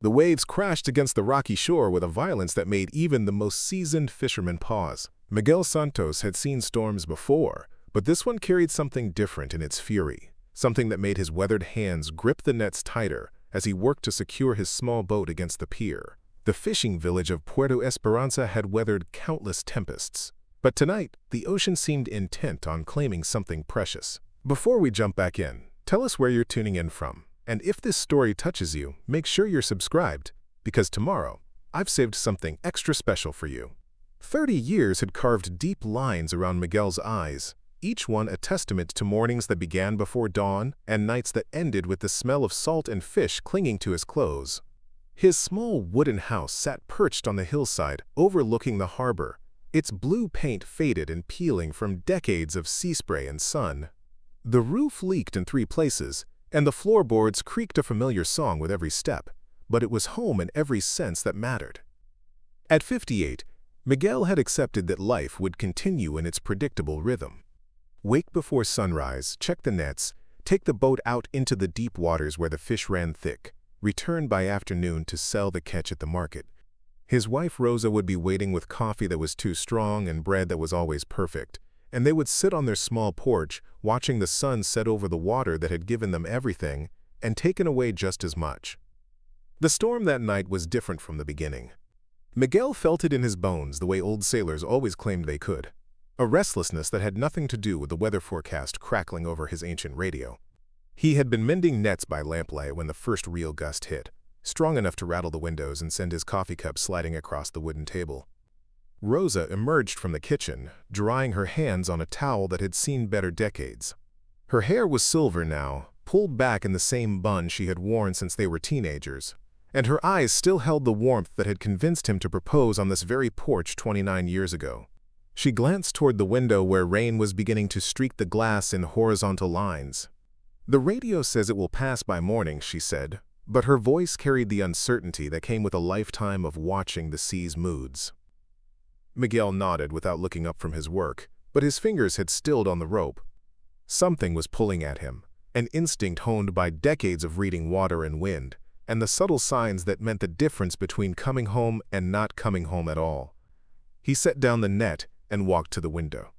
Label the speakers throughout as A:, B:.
A: The waves crashed against the rocky shore with a violence that made even the most seasoned fisherman pause. Miguel Santos had seen storms before, but this one carried something different in its fury, something that made his weathered hands grip the nets tighter as he worked to secure his small boat against the pier. The fishing village of Puerto Esperanza had weathered countless tempests, but tonight the ocean seemed intent on claiming something precious. Before we jump back in, tell us where you're tuning in from. And if this story touches you, make sure you're subscribed, because tomorrow, I've saved something extra special for you. 30 years had carved deep lines around Miguel's eyes, each one a testament to mornings that began before dawn and nights that ended with the smell of salt and fish clinging to his clothes. His small wooden house sat perched on the hillside, overlooking the harbor, its blue paint faded and peeling from decades of sea spray and sun. The roof leaked in 3 places, and the floorboards creaked a familiar song with every step, but it was home in every sense that mattered. At 58, Miguel had accepted that life would continue in its predictable rhythm. Wake before sunrise, check the nets, take the boat out into the deep waters where the fish ran thick, return by afternoon to sell the catch at the market. His wife Rosa would be waiting with coffee that was too strong and bread that was always perfect, and they would sit on their small porch, watching the sun set over the water that had given them everything and taken away just as much. The storm that night was different from the beginning. Miguel felt it in his bones the way old sailors always claimed they could, a restlessness that had nothing to do with the weather forecast crackling over his ancient radio. He had been mending nets by lamplight when the first real gust hit, strong enough to rattle the windows and send his coffee cup sliding across the wooden table. Rosa emerged from the kitchen, drying her hands on a towel that had seen better decades. Her hair was silver now, pulled back in the same bun she had worn since they were teenagers, and her eyes still held the warmth that had convinced him to propose on this very porch 29 years ago. She glanced toward the window where rain was beginning to streak the glass in horizontal lines. "The radio says it will pass by morning," she said, but her voice carried the uncertainty that came with a lifetime of watching the sea's moods. Miguel nodded without looking up from his work, but his fingers had stilled on the rope. Something was pulling at him, an instinct honed by decades of reading water and wind, and the subtle signs that meant the difference between coming home and not coming home at all. He set down the net and walked to the window.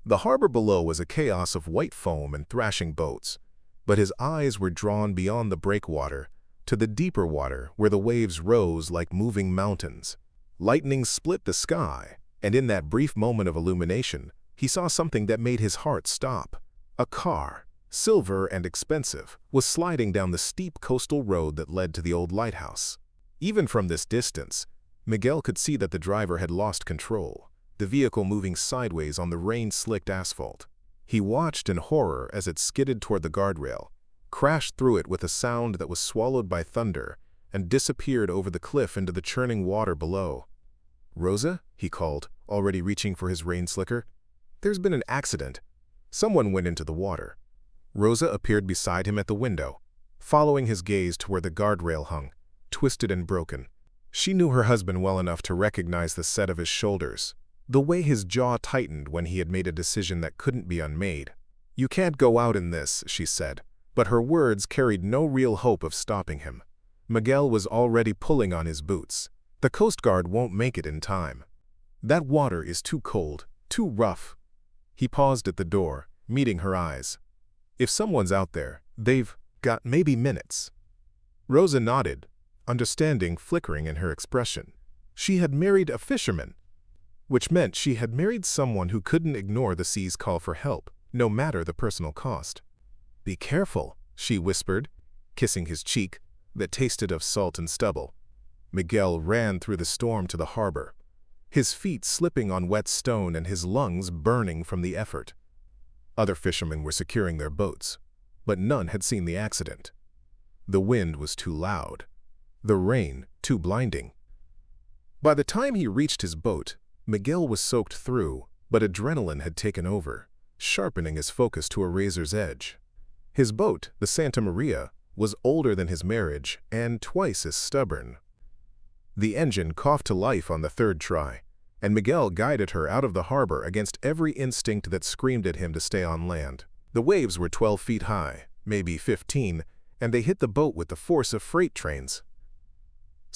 A: The harbor below was a chaos of white foam and thrashing boats, but his eyes were drawn beyond the breakwater to the deeper water where the waves rose like moving mountains. Lightning split the sky, and in that brief moment of illumination, he saw something that made his heart stop. A car, silver and expensive, was sliding down the steep coastal road that led to the old lighthouse. Even from this distance, Miguel could see that the driver had lost control, the vehicle moving sideways on the rain-slicked asphalt. He watched in horror as it skidded toward the guardrail, crashed through it with a sound that was swallowed by thunder, and disappeared over the cliff into the churning water below. "Rosa?" he called, already reaching for his rain slicker. "There's been an accident." Someone went into the water. Rosa appeared beside him at the window, following his gaze to where the guardrail hung, twisted and broken. She knew her husband well enough to recognize the set of his shoulders, the way his jaw tightened when he had made a decision that couldn't be unmade. "You can't go out in this," she said, but her words carried no real hope of stopping him. Miguel was already pulling on his boots. "The Coast Guard won't make it in time. That water is too cold, too rough." He paused at the door, meeting her eyes. "If someone's out there, they've got maybe minutes." Rosa nodded, understanding flickering in her expression. She had married a fisherman, which meant she had married someone who couldn't ignore the sea's call for help, no matter the personal cost. "Be careful," she whispered, kissing his cheek that tasted of salt and stubble. Miguel ran through the storm to the harbor, his feet slipping on wet stone and his lungs burning from the effort. Other fishermen were securing their boats, but none had seen the accident. The wind was too loud, the rain too blinding. By the time he reached his boat, Miguel was soaked through, but adrenaline had taken over, sharpening his focus to a razor's edge. His boat, the Santa Maria, was older than his marriage and twice as stubborn. The engine coughed to life on the 3rd try, and Miguel guided her out of the harbor against every instinct that screamed at him to stay on land. The waves were 12 feet high, maybe 15, and they hit the boat with the force of freight trains.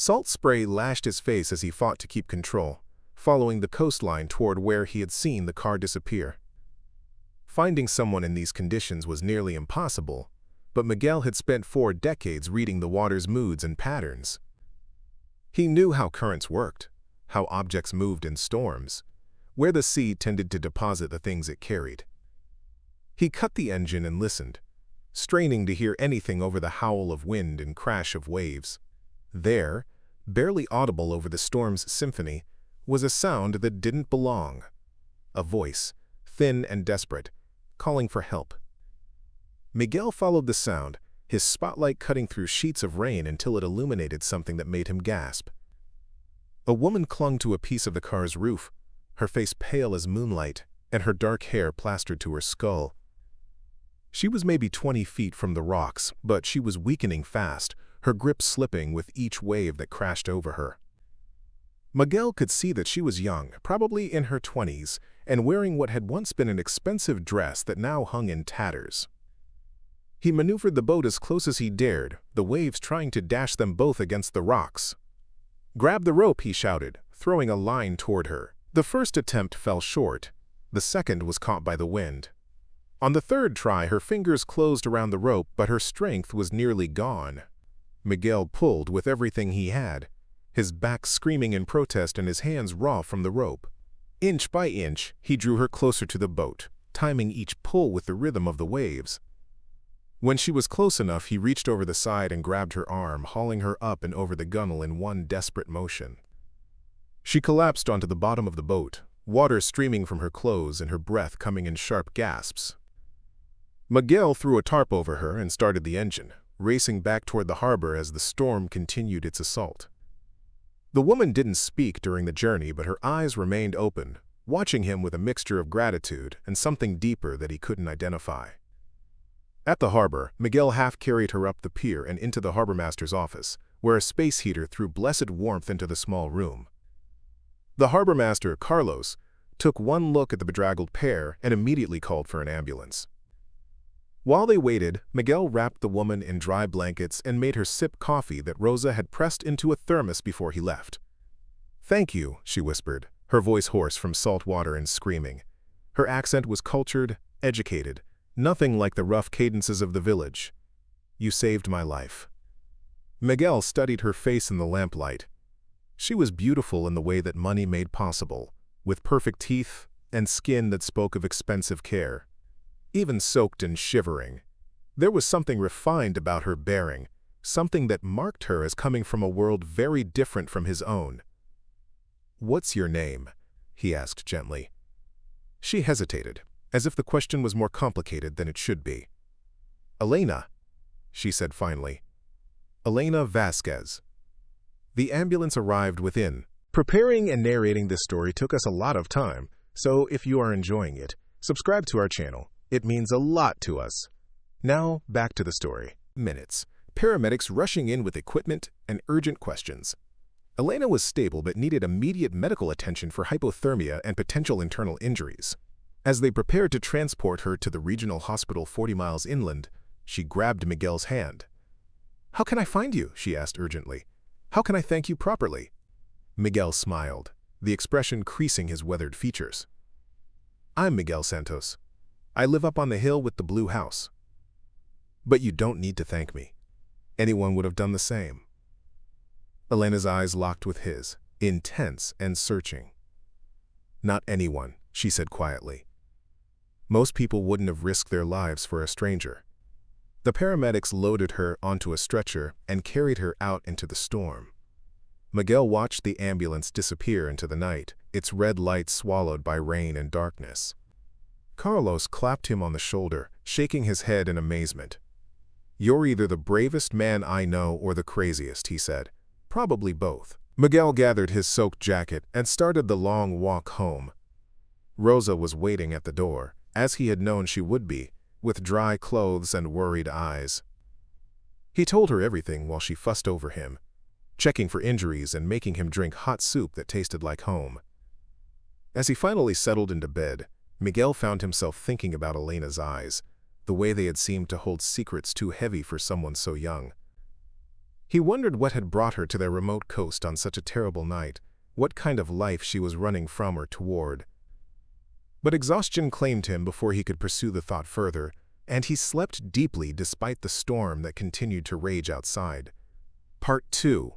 A: Salt spray lashed his face as he fought to keep control, following the coastline toward where he had seen the car disappear. Finding someone in these conditions was nearly impossible, but Miguel had spent 4 decades reading the water's moods and patterns. He knew how currents worked, how objects moved in storms, where the sea tended to deposit the things it carried. He cut the engine and listened, straining to hear anything over the howl of wind and crash of waves. There, barely audible over the storm's symphony, was a sound that didn't belong. A voice, thin and desperate, calling for help. Miguel followed the sound, his spotlight cutting through sheets of rain until it illuminated something that made him gasp. A woman clung to a piece of the car's roof, her face pale as moonlight, and her dark hair plastered to her skull. She was maybe 20 feet from the rocks, but she was weakening fast, her grip slipping with each wave that crashed over her. Miguel could see that she was young, probably in her 20s, and wearing what had once been an expensive dress that now hung in tatters. He maneuvered the boat as close as he dared, the waves trying to dash them both against the rocks. "Grab the rope," he shouted, throwing a line toward her. The first attempt fell short. The second was caught by the wind. On the third try, her fingers closed around the rope, but her strength was nearly gone. Miguel pulled with everything he had, his back screaming in protest and his hands raw from the rope. Inch by inch, he drew her closer to the boat, timing each pull with the rhythm of the waves. When she was close enough, he reached over the side and grabbed her arm, hauling her up and over the gunwale in one desperate motion. She collapsed onto the bottom of the boat, water streaming from her clothes and her breath coming in sharp gasps. Miguel threw a tarp over her and started the engine, racing back toward the harbor as the storm continued its assault. The woman didn't speak during the journey, but her eyes remained open, watching him with a mixture of gratitude and something deeper that he couldn't identify. At the harbor, Miguel half-carried her up the pier and into the harbormaster's office, where a space heater threw blessed warmth into the small room. The harbormaster, Carlos, took one look at the bedraggled pair and immediately called for an ambulance. While they waited, Miguel wrapped the woman in dry blankets and made her sip coffee that Rosa had pressed into a thermos before he left. "Thank you," she whispered, her voice hoarse from salt water and screaming. Her accent was cultured, educated, nothing like the rough cadences of the village. "You saved my life." Miguel studied her face in the lamplight. She was beautiful in the way that money made possible, with perfect teeth and skin that spoke of expensive care. Even soaked and shivering, there was something refined about her bearing, something that marked her as coming from a world very different from his own. "What's your name?" he asked gently. She hesitated, as if the question was more complicated than it should be. "Elena," she said finally. "Elena Vasquez." The ambulance arrived within. Preparing and narrating this story took us a lot of time, so if you are enjoying it, subscribe to our channel. It means a lot to us. Now, back to the story. Minutes. Paramedics rushing in with equipment and urgent questions. Elena was stable but needed immediate medical attention for hypothermia and potential internal injuries. As they prepared to transport her to the regional hospital 40 miles inland, she grabbed Miguel's hand. "How can I find you?" she asked urgently. "How can I thank you properly?" Miguel smiled, the expression creasing his weathered features. "I'm Miguel Santos. I live up on the hill with the blue house." "But you don't need to thank me. Anyone would have done the same." Elena's eyes locked with his, intense and searching. "Not anyone," she said quietly. "Most people wouldn't have risked their lives for a stranger." The paramedics loaded her onto a stretcher and carried her out into the storm. Miguel watched the ambulance disappear into the night, its red lights swallowed by rain and darkness. Carlos clapped him on the shoulder, shaking his head in amazement. "You're either the bravest man I know or the craziest," he said. "Probably both." Miguel gathered his soaked jacket and started the long walk home. Rosa was waiting at the door, as he had known she would be, with dry clothes and worried eyes. He told her everything while she fussed over him, checking for injuries and making him drink hot soup that tasted like home. As he finally settled into bed, Miguel found himself thinking about Elena's eyes, the way they had seemed to hold secrets too heavy for someone so young. He wondered what had brought her to their remote coast on such a terrible night, what kind of life she was running from or toward. But exhaustion claimed him before he could pursue the thought further, and he slept deeply despite the storm that continued to rage outside. Part 2.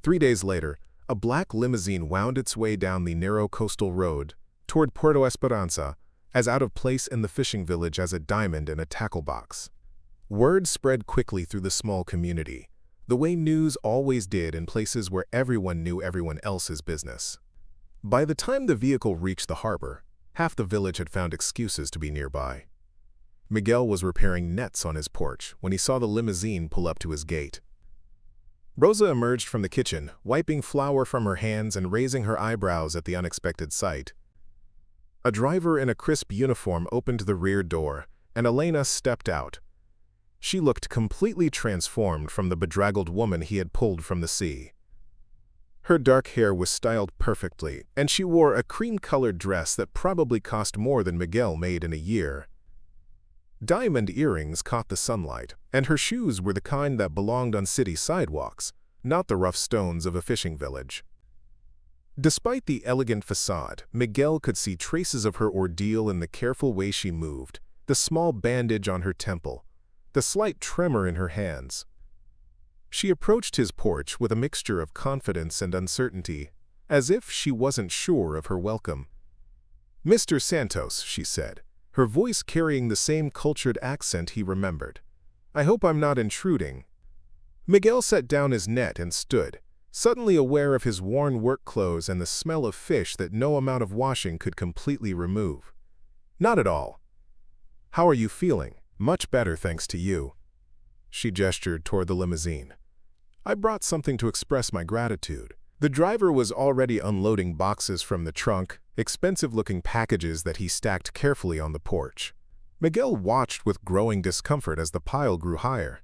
A: 3 days later, a black limousine wound its way down the narrow coastal road toward Puerto Esperanza, as out of place in the fishing village as a diamond in a tackle box. Word spread quickly through the small community, the way news always did in places where everyone knew everyone else's business. By the time the vehicle reached the harbor, half the village had found excuses to be nearby. Miguel was repairing nets on his porch when he saw the limousine pull up to his gate. Rosa emerged from the kitchen, wiping flour from her hands and raising her eyebrows at the unexpected sight. A driver in a crisp uniform opened the rear door, and Elena stepped out. She looked completely transformed from the bedraggled woman he had pulled from the sea. Her dark hair was styled perfectly, and she wore a cream-colored dress that probably cost more than Miguel made in a year. Diamond earrings caught the sunlight, and her shoes were the kind that belonged on city sidewalks, not the rough stones of a fishing village. Despite the elegant facade, Miguel could see traces of her ordeal in the careful way she moved, the small bandage on her temple, the slight tremor in her hands. She approached his porch with a mixture of confidence and uncertainty, as if she wasn't sure of her welcome. "Mr. Santos," she said, her voice carrying the same cultured accent he remembered. "I hope I'm not intruding." Miguel set down his net and stood, suddenly aware of his worn work clothes and the smell of fish that no amount of washing could completely remove. "Not at all." "How are you feeling?" "Much better, thanks to you." She gestured toward the limousine. "I brought something to express my gratitude." The driver was already unloading boxes from the trunk, expensive-looking packages that he stacked carefully on the porch. Miguel watched with growing discomfort as the pile grew higher.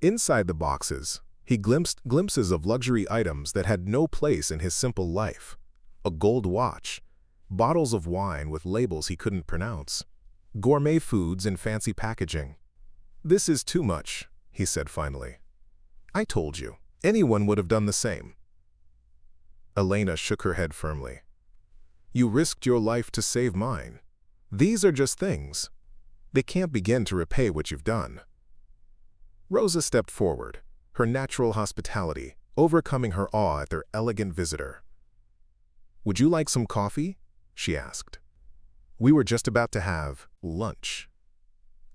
A: Inside the boxes, he glimpsed glimpses of luxury items that had no place in his simple life. A gold watch, bottles of wine with labels he couldn't pronounce, gourmet foods in fancy packaging. "This is too much," he said finally. "I told you, anyone would have done the same." Elena shook her head firmly. "You risked your life to save mine. These are just things. They can't begin to repay what you've done." Rosa stepped forward, her natural hospitality overcoming her awe at their elegant visitor. "Would you like some coffee?" she asked. "We were just about to have lunch."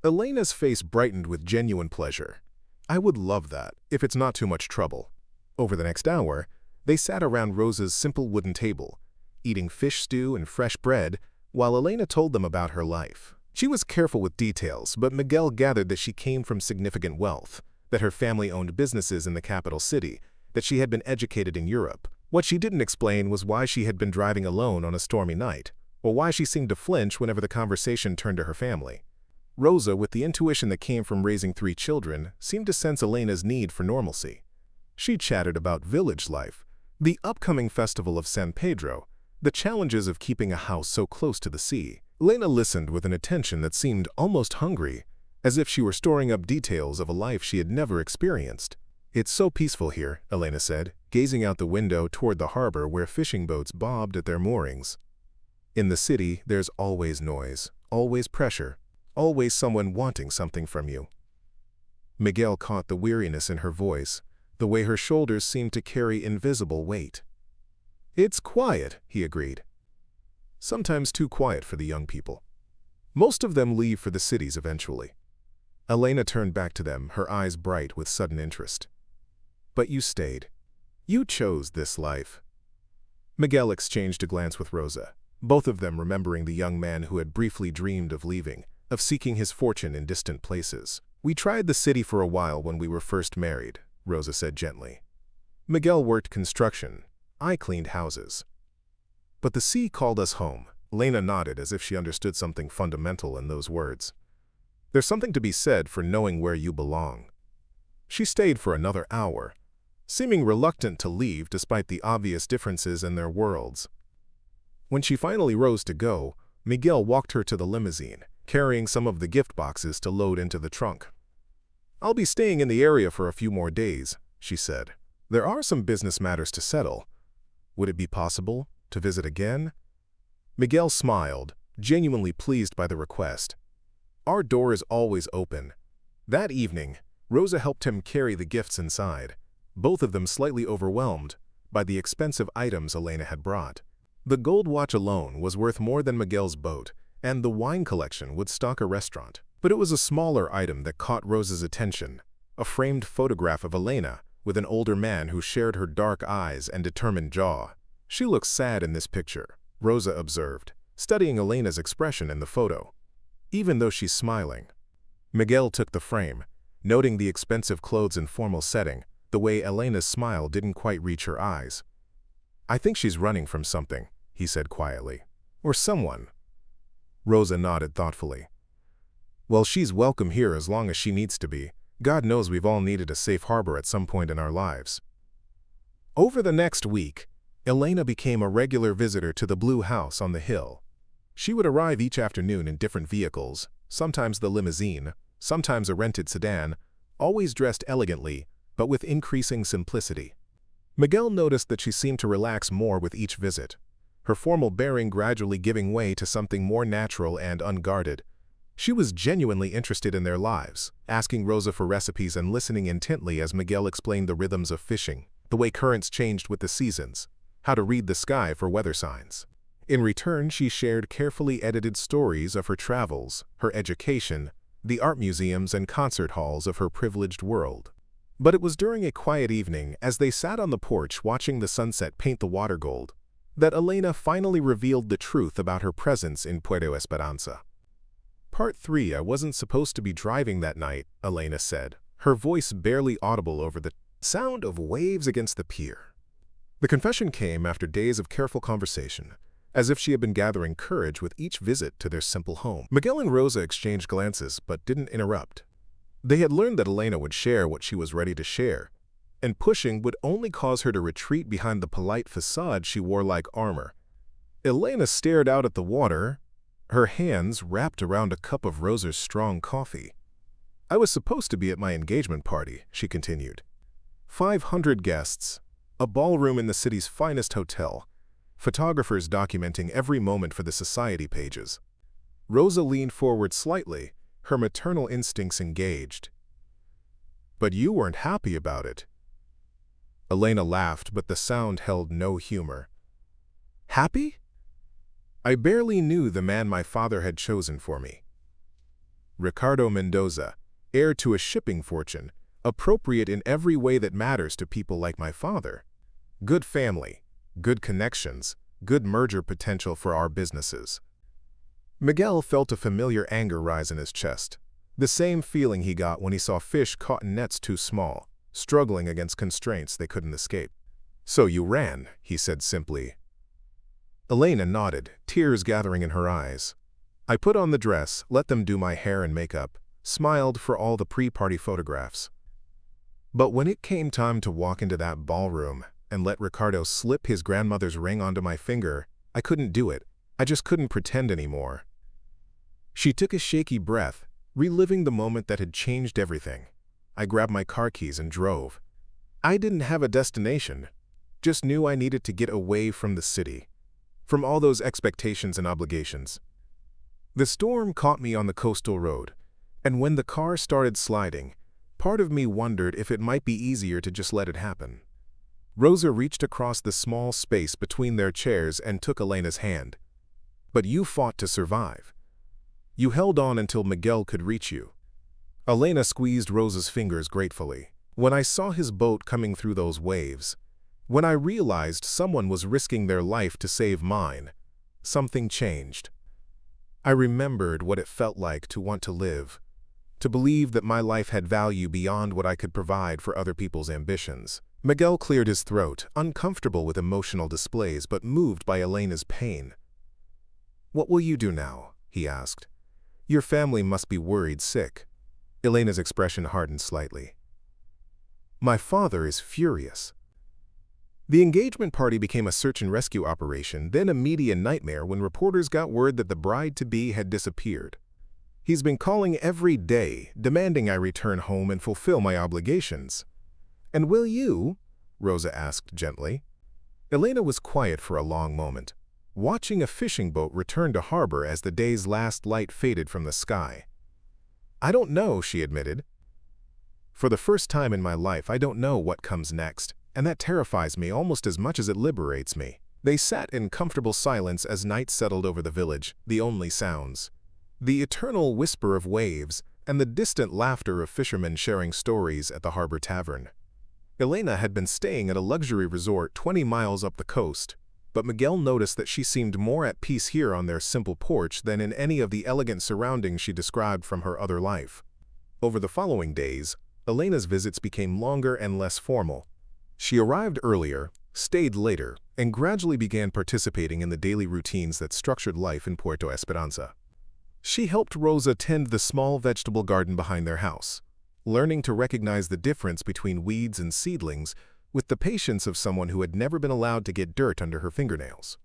A: Elena's face brightened with genuine pleasure. "I would love that, if it's not too much trouble." Over the next hour, they sat around Rosa's simple wooden table, eating fish stew and fresh bread, while Elena told them about her life. She was careful with details, but Miguel gathered that she came from significant wealth, that her family owned businesses in the capital city, that she had been educated in Europe. What she didn't explain was why she had been driving alone on a stormy night, or why she seemed to flinch whenever the conversation turned to her family. Rosa, with the intuition that came from raising 3 children, seemed to sense Elena's need for normalcy. She chatted about village life, the upcoming festival of San Pedro, the challenges of keeping a house so close to the sea. Elena listened with an attention that seemed almost hungry, as if she were storing up details of a life she had never experienced. "It's so peaceful here," Elena said, gazing out the window toward the harbor where fishing boats bobbed at their moorings. "In the city, there's always noise, always pressure, always someone wanting something from you." Miguel caught the weariness in her voice, the way her shoulders seemed to carry invisible weight. "It's quiet," he agreed. "Sometimes too quiet for the young people. Most of them leave for the cities eventually." Elena turned back to them, her eyes bright with sudden interest. "But you stayed. You chose this life." Miguel exchanged a glance with Rosa, both of them remembering the young man who had briefly dreamed of leaving, of seeking his fortune in distant places. "We tried the city for a while when we were first married," Rosa said gently. "Miguel worked construction. I cleaned houses. But the sea called us home." Elena nodded as if she understood something fundamental in those words. "There's something to be said for knowing where you belong." She stayed for another hour, seeming reluctant to leave despite the obvious differences in their worlds. When she finally rose to go, Miguel walked her to the limousine, carrying some of the gift boxes to load into the trunk. "I'll be staying in the area for a few more days," she said. "There are some business matters to settle. Would it be possible to visit again?" Miguel smiled, genuinely pleased by the request. "Our door is always open." That evening, Rosa helped him carry the gifts inside, both of them slightly overwhelmed by the expensive items Elena had brought. The gold watch alone was worth more than Miguel's boat, and the wine collection would stock a restaurant. But it was a smaller item that caught Rosa's attention, a framed photograph of Elena with an older man who shared her dark eyes and determined jaw. "She looks sad in this picture," Rosa observed, studying Elena's expression in the photo, "even though she's smiling." Miguel took the frame, noting the expensive clothes and formal setting, the way Elena's smile didn't quite reach her eyes. "I think she's running from something," he said quietly. "Or someone." Rosa nodded thoughtfully. "Well, she's welcome here as long as she needs to be. God knows we've all needed a safe harbor at some point in our lives." Over the next week, Elena became a regular visitor to the Blue House on the hill. She would arrive each afternoon in different vehicles, sometimes the limousine, sometimes a rented sedan, always dressed elegantly, but with increasing simplicity. Miguel noticed that she seemed to relax more with each visit, her formal bearing gradually giving way to something more natural and unguarded. She was genuinely interested in their lives, asking Rosa for recipes and listening intently as Miguel explained the rhythms of fishing, the way currents changed with the seasons, how to read the sky for weather signs. In return, she shared carefully edited stories of her travels, her education, the art museums and concert halls of her privileged world. But it was during a quiet evening, as they sat on the porch watching the sunset paint the water gold, that Elena finally revealed the truth about her presence in Puerto Esperanza. "Part 3, I wasn't supposed to be driving that night," Elena said, her voice barely audible over the sound of waves against the pier. The confession came after days of careful conversation, as if she had been gathering courage with each visit to their simple home. Miguel and Rosa exchanged glances but didn't interrupt. They had learned that Elena would share what she was ready to share, and pushing would only cause her to retreat behind the polite facade she wore like armor. Elena stared out at the water, her hands wrapped around a cup of Rosa's strong coffee. "I was supposed to be at my engagement party," she continued. 500 guests, a ballroom in the city's finest hotel, photographers documenting every moment for the society pages. Rosa leaned forward slightly, her maternal instincts engaged. "But you weren't happy about it." Elena laughed, but the sound held no humor. "Happy? I barely knew the man my father had chosen for me. Ricardo Mendoza, heir to a shipping fortune, appropriate in every way that matters to people like my father. Good family, good connections, good merger potential for our businesses." Miguel felt a familiar anger rise in his chest, the same feeling he got when he saw fish caught in nets too small, struggling against constraints they couldn't escape. "So you ran," he said simply. Elena nodded, tears gathering in her eyes. "I put on the dress, let them do my hair and makeup, smiled for all the pre-party photographs. But when it came time to walk into that ballroom and let Ricardo slip his grandmother's ring onto my finger, I couldn't do it. I just couldn't pretend anymore." She took a shaky breath, reliving the moment that had changed everything. "I grabbed my car keys and drove. I didn't have a destination, just knew I needed to get away from the city, from all those expectations and obligations. The storm caught me on the coastal road, and when the car started sliding, part of me wondered if it might be easier to just let it happen." Rosa reached across the small space between their chairs and took Elena's hand. "But you fought to survive. You held on until Miguel could reach you." Elena squeezed Rosa's fingers gratefully. "When I saw his boat coming through those waves, when I realized someone was risking their life to save mine, something changed. I remembered what it felt like to want to live, to believe that my life had value beyond what I could provide for other people's ambitions." Miguel cleared his throat, uncomfortable with emotional displays but moved by Elena's pain. "What will you do now?" he asked. "Your family must be worried sick." Elena's expression hardened slightly. "My father is furious." The engagement party became a search and rescue operation, then a media nightmare when reporters got word that the bride-to-be had disappeared. He's been calling every day, demanding I return home and fulfill my obligations. And will you? Rosa asked gently. Elena was quiet for a long moment, watching a fishing boat return to harbor as the day's last light faded from the sky. I don't know, she admitted. For the first time in my life, I don't know what comes next, and that terrifies me almost as much as it liberates me. They sat in comfortable silence as night settled over the village, the only sounds. The eternal whisper of waves and the distant laughter of fishermen sharing stories at the harbor tavern. Elena had been staying at a luxury resort 20 miles up the coast, but Miguel noticed that she seemed more at peace here on their simple porch than in any of the elegant surroundings she described from her other life. Over the following days, Elena's visits became longer and less formal. She arrived earlier, stayed later, and gradually began participating in the daily routines that structured life in Puerto Esperanza. She helped Rosa tend the small vegetable garden behind their house, learning to recognize the difference between weeds and seedlings with the patience of someone who had never been allowed to get dirt under her fingernails.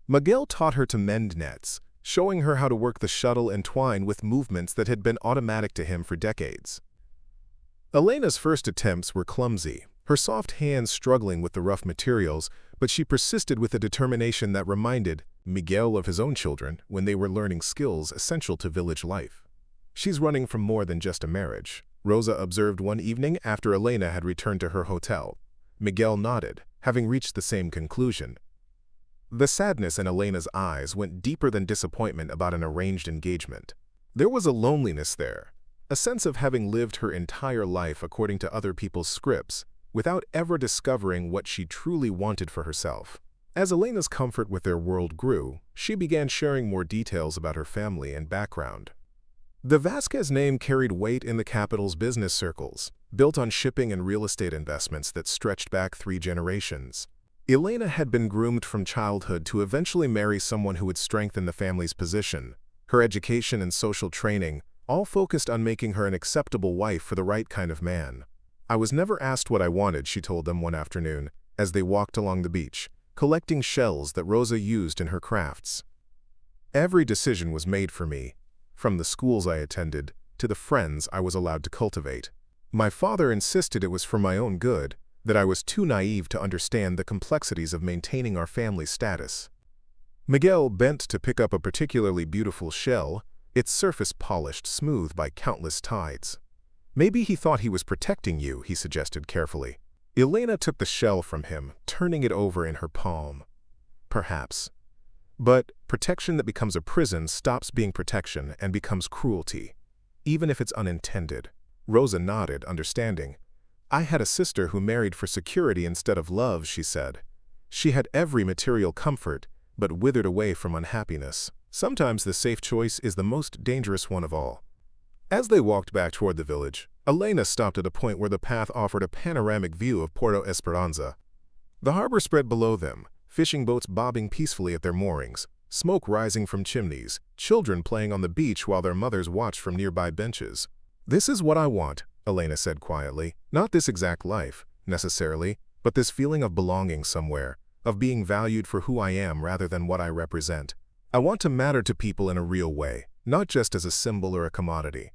A: Miguel taught her to mend nets, showing her how to work the shuttle and twine with movements that had been automatic to him for decades. Elena's first attempts were clumsy, her soft hands struggling with the rough materials, but she persisted with a determination that reminded Miguel of his own children when they were learning skills essential to village life. She's running from more than just a marriage, Rosa observed one evening after Elena had returned to her hotel. Miguel nodded, having reached the same conclusion. The sadness in Elena's eyes went deeper than disappointment about an arranged engagement. There was a loneliness there, a sense of having lived her entire life according to other people's scripts, without ever discovering what she truly wanted for herself. As Elena's comfort with their world grew, she began sharing more details about her family and background. The Vasquez name carried weight in the capital's business circles, built on shipping and real estate investments that stretched back 3 generations. Elena had been groomed from childhood to eventually marry someone who would strengthen the family's position. Her education and social training all focused on making her an acceptable wife for the right kind of man. I was never asked what I wanted, she told them one afternoon, as they walked along the beach, collecting shells that Rosa used in her crafts. Every decision was made for me, from the schools I attended to the friends I was allowed to cultivate. My father insisted it was for my own good, that I was too naive to understand the complexities of maintaining our family status. Miguel bent to pick up a particularly beautiful shell, its surface polished smooth by countless tides. Maybe he thought he was protecting you, he suggested carefully. Elena took the shell from him, turning it over in her palm. Perhaps. But protection that becomes a prison stops being protection and becomes cruelty, even if it's unintended. Rosa nodded, understanding. I had a sister who married for security instead of love, she said. She had every material comfort, but withered away from unhappiness. Sometimes the safe choice is the most dangerous one of all. As they walked back toward the village, Elena stopped at a point where the path offered a panoramic view of Puerto Esperanza. The harbor spread below them, fishing boats bobbing peacefully at their moorings, smoke rising from chimneys, children playing on the beach while their mothers watched from nearby benches. This is what I want, Elena said quietly. Not this exact life, necessarily, but this feeling of belonging somewhere, of being valued for who I am rather than what I represent. I want to matter to people in a real way, not just as a symbol or a commodity.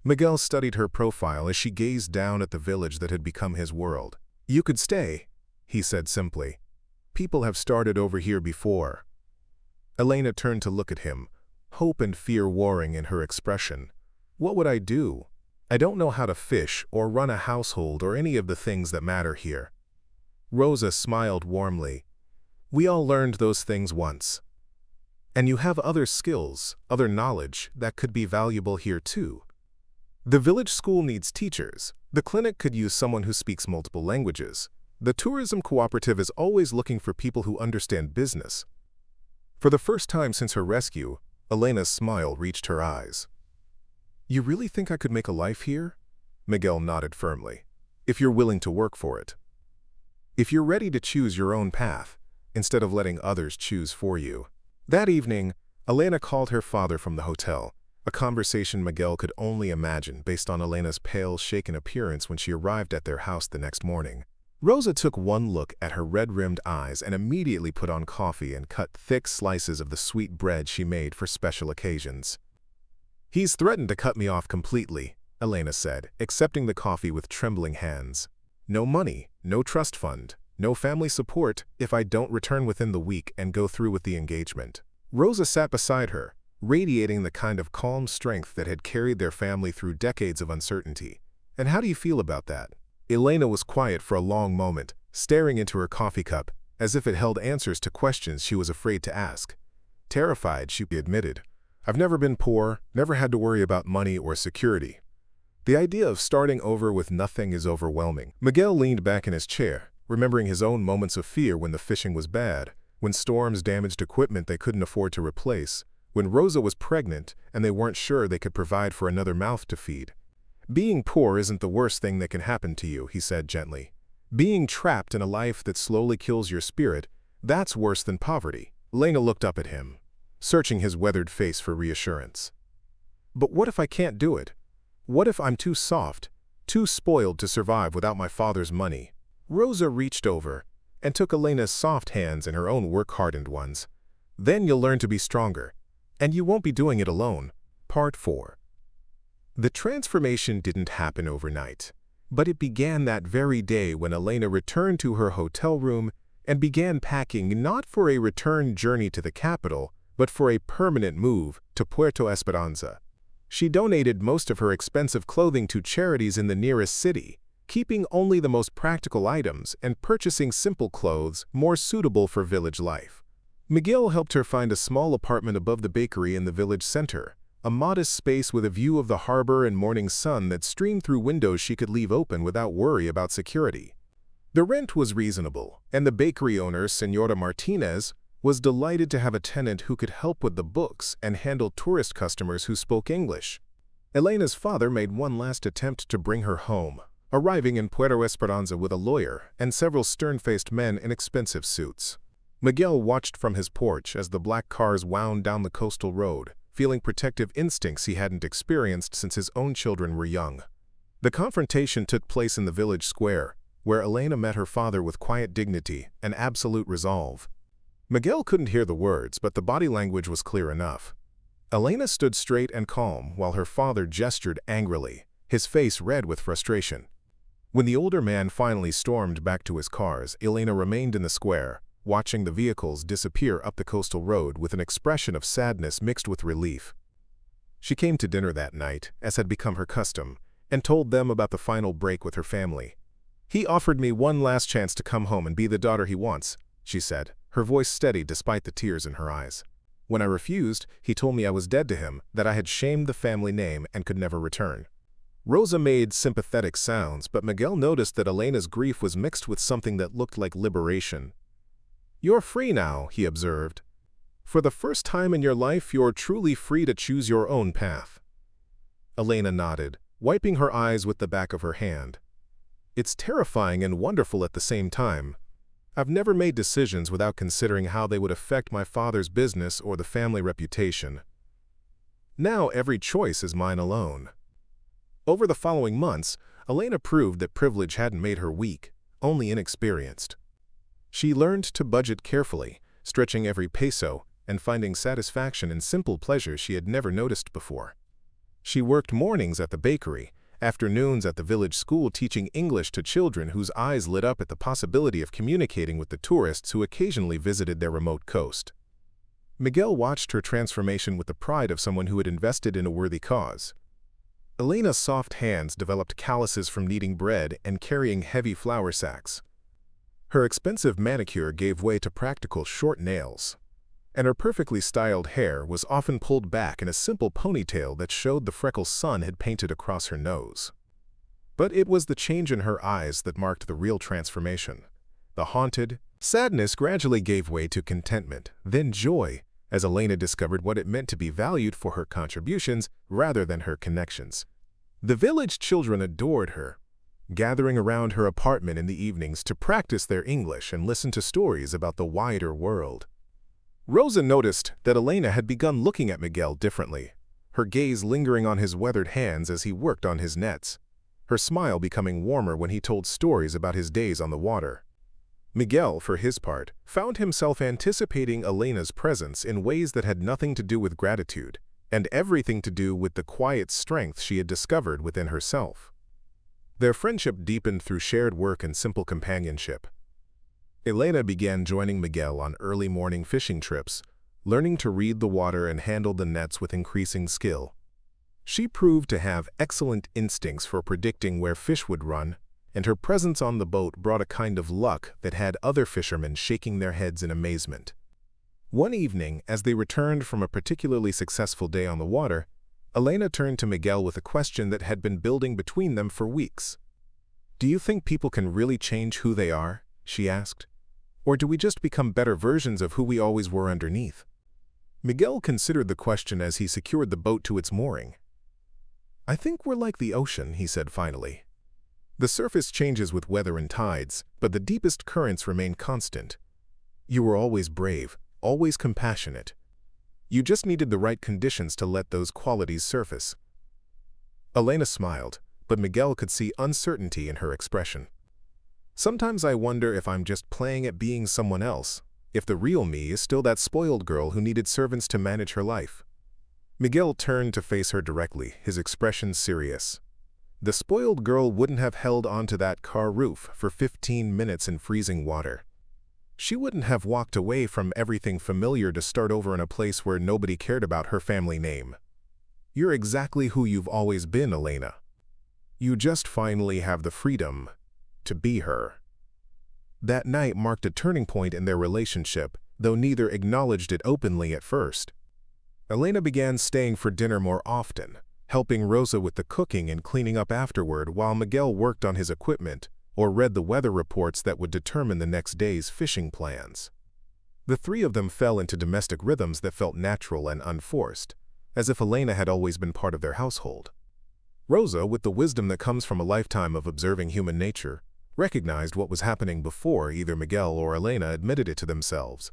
A: Miguel studied her profile as she gazed down at the village that had become his world. You could stay, he said simply. People have started over here before. Elena turned to look at him, hope and fear warring in her expression. What would I do? I don't know how to fish or run a household or any of the things that matter here. Rosa smiled warmly. We all learned those things once. And you have other skills, other knowledge that could be valuable here too. The village school needs teachers. The clinic could use someone who speaks multiple languages. The tourism cooperative is always looking for people who understand business. For the first time since her rescue, Elena's smile reached her eyes. You really think I could make a life here? Miguel nodded firmly. If you're willing to work for it. If you're ready to choose your own path, instead of letting others choose for you. That evening, Elena called her father from the hotel, a conversation Miguel could only imagine based on Elena's pale, shaken appearance when she arrived at their house the next morning. Rosa took one look at her red-rimmed eyes and immediately put on coffee and cut thick slices of the sweet bread she made for special occasions. "He's threatened to cut me off completely," Elena said, accepting the coffee with trembling hands. "No money, no trust fund, no family support if I don't return within the week and go through with the engagement." Rosa sat beside her, radiating the kind of calm strength that had carried their family through decades of uncertainty. "And how do you feel about that?" Elena was quiet for a long moment, staring into her coffee cup, as if it held answers to questions she was afraid to ask. "Terrified," she admitted. "I've never been poor, never had to worry about money or security. The idea of starting over with nothing is overwhelming." Miguel leaned back in his chair, remembering his own moments of fear when the fishing was bad, when storms damaged equipment they couldn't afford to replace, when Rosa was pregnant and they weren't sure they could provide for another mouth to feed. "Being poor isn't the worst thing that can happen to you," he said gently. "Being trapped in a life that slowly kills your spirit, that's worse than poverty." Elena looked up at him, searching his weathered face for reassurance. "But what if I can't do it? What if I'm too soft, too spoiled to survive without my father's money?" Rosa reached over and took Elena's soft hands in her own work-hardened ones. "Then you'll learn to be stronger, and you won't be doing it alone." Part 4. The transformation didn't happen overnight, but it began that very day when Elena returned to her hotel room and began packing not for a return journey to the capital, but for a permanent move to Puerto Esperanza. She donated most of her expensive clothing to charities in the nearest city, keeping only the most practical items and purchasing simple clothes more suitable for village life. Miguel helped her find a small apartment above the bakery in the village center, a modest space with a view of the harbor and morning sun that streamed through windows she could leave open without worry about security. The rent was reasonable, and the bakery owner, Senora Martinez, was delighted to have a tenant who could help with the books and handle tourist customers who spoke English. Elena's father made one last attempt to bring her home, arriving in Puerto Esperanza with a lawyer and several stern-faced men in expensive suits. Miguel watched from his porch as the black cars wound down the coastal road, feeling protective instincts he hadn't experienced since his own children were young. The confrontation took place in the village square, where Elena met her father with quiet dignity and absolute resolve. Miguel couldn't hear the words, but the body language was clear enough. Elena stood straight and calm while her father gestured angrily, his face red with frustration. When the older man finally stormed back to his cars, Elena remained in the square, watching the vehicles disappear up the coastal road with an expression of sadness mixed with relief. She came to dinner that night, as had become her custom, and told them about the final break with her family. "He offered me one last chance to come home and be the daughter he wants," she said, her voice steady despite the tears in her eyes. "When I refused, he told me I was dead to him, that I had shamed the family name and could never return." Rosa made sympathetic sounds, but Miguel noticed that Elena's grief was mixed with something that looked like liberation. "You're free now," he observed. "For the first time in your life, you're truly free to choose your own path." Elena nodded, wiping her eyes with the back of her hand. "It's terrifying and wonderful at the same time. I've never made decisions without considering how they would affect my father's business or the family reputation. Now every choice is mine alone." Over the following months, Elena proved that privilege hadn't made her weak, only inexperienced. She learned to budget carefully, stretching every peso and finding satisfaction in simple pleasures she had never noticed before. She worked mornings at the bakery, afternoons at the village school teaching English to children whose eyes lit up at the possibility of communicating with the tourists who occasionally visited their remote coast. Miguel watched her transformation with the pride of someone who had invested in a worthy cause. Elena's soft hands developed calluses from kneading bread and carrying heavy flour sacks. Her expensive manicure gave way to practical short nails, and her perfectly styled hair was often pulled back in a simple ponytail that showed the freckles sun had painted across her nose. But it was the change in her eyes that marked the real transformation. The haunted sadness gradually gave way to contentment, then joy, as Elena discovered what it meant to be valued for her contributions rather than her connections. The village children adored her, gathering around her apartment in the evenings to practice their English and listen to stories about the wider world. Rosa noticed that Elena had begun looking at Miguel differently, her gaze lingering on his weathered hands as he worked on his nets, her smile becoming warmer when he told stories about his days on the water. Miguel, for his part, found himself anticipating Elena's presence in ways that had nothing to do with gratitude. and everything to do with the quiet strength she had discovered within herself. Their friendship deepened through shared work and simple companionship. Elena began joining Miguel on early morning fishing trips, learning to read the water and handle the nets with increasing skill. She proved to have excellent instincts for predicting where fish would run, and her presence on the boat brought a kind of luck that had other fishermen shaking their heads in amazement. One evening, as they returned from a particularly successful day on the water, Elena turned to Miguel with a question that had been building between them for weeks. "Do you think people can really change who they are?" she asked. "Or do we just become better versions of who we always were underneath?" Miguel considered the question as he secured the boat to its mooring. "I think we're like the ocean," he said finally. "The surface changes with weather and tides, but the deepest currents remain constant. You were always brave, always compassionate. You just needed the right conditions to let those qualities surface." Elena smiled, but Miguel could see uncertainty in her expression. "Sometimes I wonder if I'm just playing at being someone else, if the real me is still that spoiled girl who needed servants to manage her life." Miguel turned to face her directly, his expression serious. The spoiled girl wouldn't have held onto that car roof for 15 minutes in freezing water. She wouldn't have walked away from everything familiar to start over in a place where nobody cared about her family name. You're exactly who you've always been, Elena. You just finally have the freedom to be her. That night marked a turning point in their relationship, though neither acknowledged it openly at first. Elena began staying for dinner more often, helping Rosa with the cooking and cleaning up afterward while Miguel worked on his equipment or read the weather reports that would determine the next day's fishing plans. The three of them fell into domestic rhythms that felt natural and unforced, as if Elena had always been part of their household. Rosa, with the wisdom that comes from a lifetime of observing human nature, recognized what was happening before either Miguel or Elena admitted it to themselves.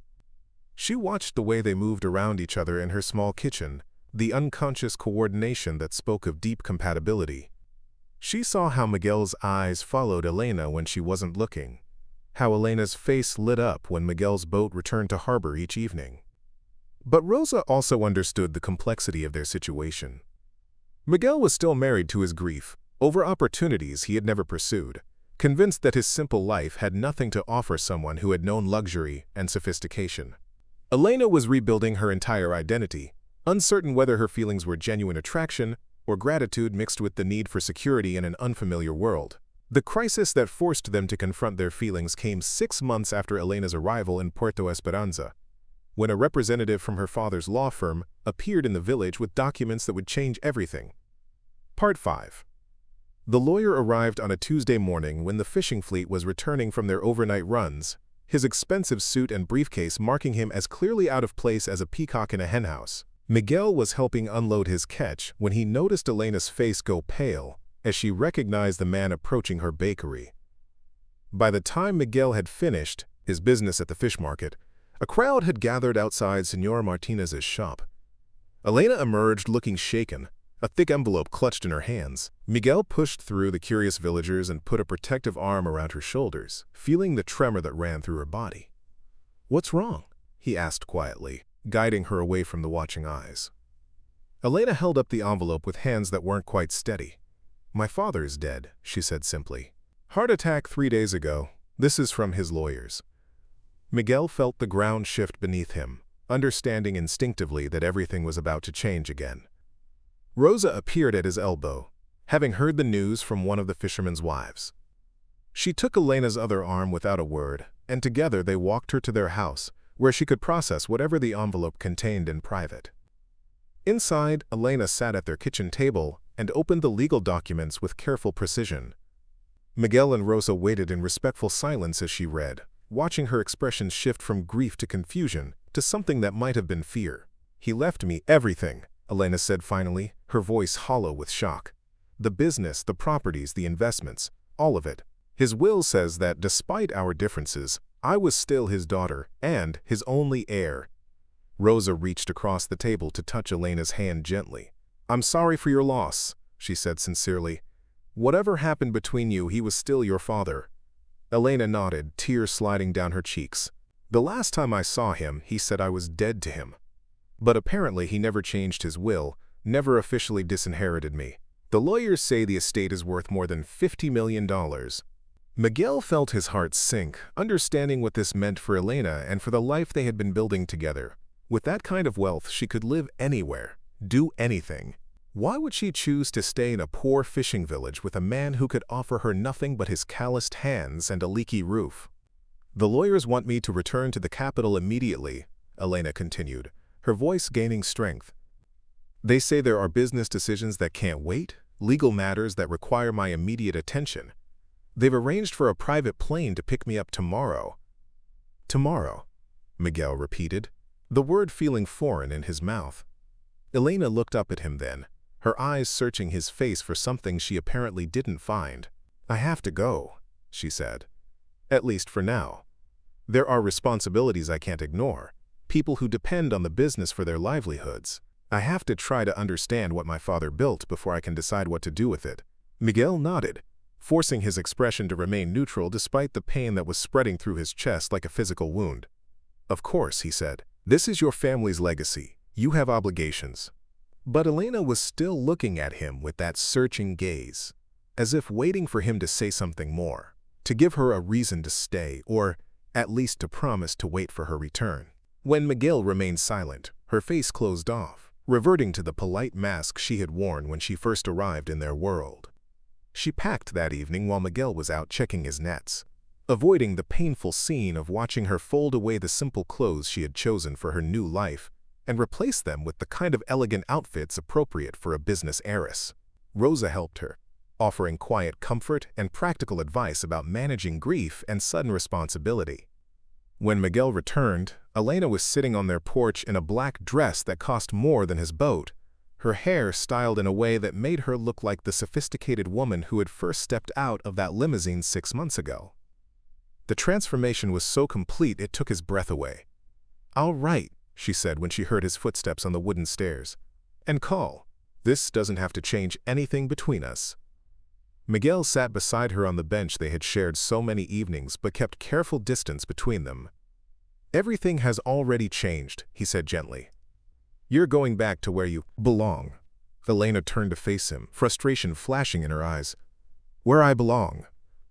A: She watched the way they moved around each other in her small kitchen, the unconscious coordination that spoke of deep compatibility. She saw how Miguel's eyes followed Elena when she wasn't looking, how Elena's face lit up when Miguel's boat returned to harbor each evening. But Rosa also understood the complexity of their situation. Miguel was still married to his grief, over opportunities he had never pursued, convinced that his simple life had nothing to offer someone who had known luxury and sophistication. Elena was rebuilding her entire identity, uncertain whether her feelings were genuine attraction or gratitude mixed with the need for security in an unfamiliar world. The crisis that forced them to confront their feelings came 6 months after Elena's arrival in Puerto Esperanza, when a representative from her father's law firm appeared in the village with documents that would change everything. Part 5. The lawyer arrived on a Tuesday morning when the fishing fleet was returning from their overnight runs, his expensive suit and briefcase marking him as clearly out of place as a peacock in a henhouse. Miguel was helping unload his catch when he noticed Elena's face go pale as she recognized the man approaching her bakery. By the time Miguel had finished his business at the fish market, a crowd had gathered outside Señor Martinez's shop. Elena emerged looking shaken, a thick envelope clutched in her hands. Miguel pushed through the curious villagers and put a protective arm around her shoulders, feeling the tremor that ran through her body. "What's wrong?" he asked quietly, guiding her away from the watching eyes. Elena held up the envelope with hands that weren't quite steady. "My father is dead," she said simply. "Heart attack 3 days ago. This is from his lawyers." Miguel felt the ground shift beneath him, understanding instinctively that everything was about to change again. Rosa appeared at his elbow, having heard the news from one of the fisherman's wives. She took Elena's other arm without a word, and together they walked her to their house, where she could process whatever the envelope contained in private. Inside, Elena sat at their kitchen table and opened the legal documents with careful precision. Miguel and Rosa waited in respectful silence as she read, watching her expression shift from grief to confusion to something that might have been fear. "He left me everything," Elena said finally, her voice hollow with shock. "The business, the properties, the investments, all of it. His will says that despite our differences, I was still his daughter and his only heir." Rosa reached across the table to touch Elena's hand gently. "I'm sorry for your loss," she said sincerely. "Whatever happened between you, he was still your father." Elena nodded, tears sliding down her cheeks. "The last time I saw him, he said I was dead to him." But apparently he never changed his will, never officially disinherited me. The lawyers say the estate is worth more than $50 million. Miguel felt his heart sink, understanding what this meant for Elena and for the life they had been building together. With that kind of wealth, she could live anywhere, do anything. Why would she choose to stay in a poor fishing village with a man who could offer her nothing but his calloused hands and a leaky roof? The lawyers want me to return to the capital immediately, Elena continued, her voice gaining strength. They say there are business decisions that can't wait, legal matters that require my immediate attention. They've arranged for a private plane to pick me up tomorrow. Tomorrow, Miguel repeated, the word feeling foreign in his mouth. Elena looked up at him then, her eyes searching his face for something she apparently didn't find. I have to go, she said. At least for now. There are responsibilities I can't ignore, people who depend on the business for their livelihoods. I have to try to understand what my father built before I can decide what to do with it. Miguel nodded, forcing his expression to remain neutral despite the pain that was spreading through his chest like a physical wound. Of course, he said. This is your family's legacy. You have obligations. But Elena was still looking at him with that searching gaze, as if waiting for him to say something more, to give her a reason to stay, or at least to promise to wait for her return. When Miguel remained silent, her face closed off, reverting to the polite mask she had worn when she first arrived in their world. She packed that evening while Miguel was out checking his nets, avoiding the painful scene of watching her fold away the simple clothes she had chosen for her new life and replace them with the kind of elegant outfits appropriate for a business heiress. Rosa helped her, offering quiet comfort and practical advice about managing grief and sudden responsibility. When Miguel returned, Elena was sitting on their porch in a black dress that cost more than his boat, her hair styled in a way that made her look like the sophisticated woman who had first stepped out of that limousine 6 months ago. The transformation was so complete it took his breath away. "All right," she said when she heard his footsteps on the wooden stairs. "And call. This doesn't have to change anything between us." Miguel sat beside her on the bench they had shared so many evenings but kept careful distance between them. "Everything has already changed," he said gently. "You're going back to where you belong." Elena turned to face him, frustration flashing in her eyes. "Where I belong?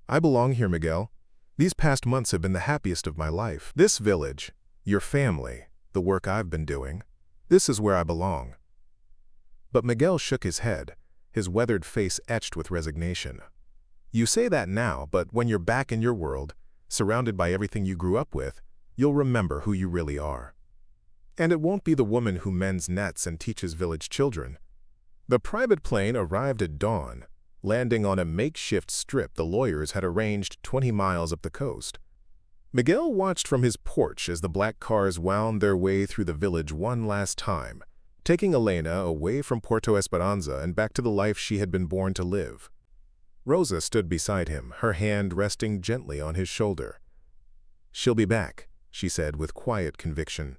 A: I belong here, Miguel. These past months have been the happiest of my life. This village, your family, the work I've been doing, this is where I belong." But Miguel shook his head, his weathered face etched with resignation. "You say that now, but when you're back in your world, surrounded by everything you grew up with, you'll remember who you really are. And it won't be the woman who mends nets and teaches village children." The private plane arrived at dawn, landing on a makeshift strip the lawyers had arranged 20 miles up the coast. Miguel watched from his porch as the black cars wound their way through the village one last time, taking Elena away from Puerto Esperanza and back to the life she had been born to live. Rosa stood beside him, her hand resting gently on his shoulder. "She'll be back," she said with quiet conviction.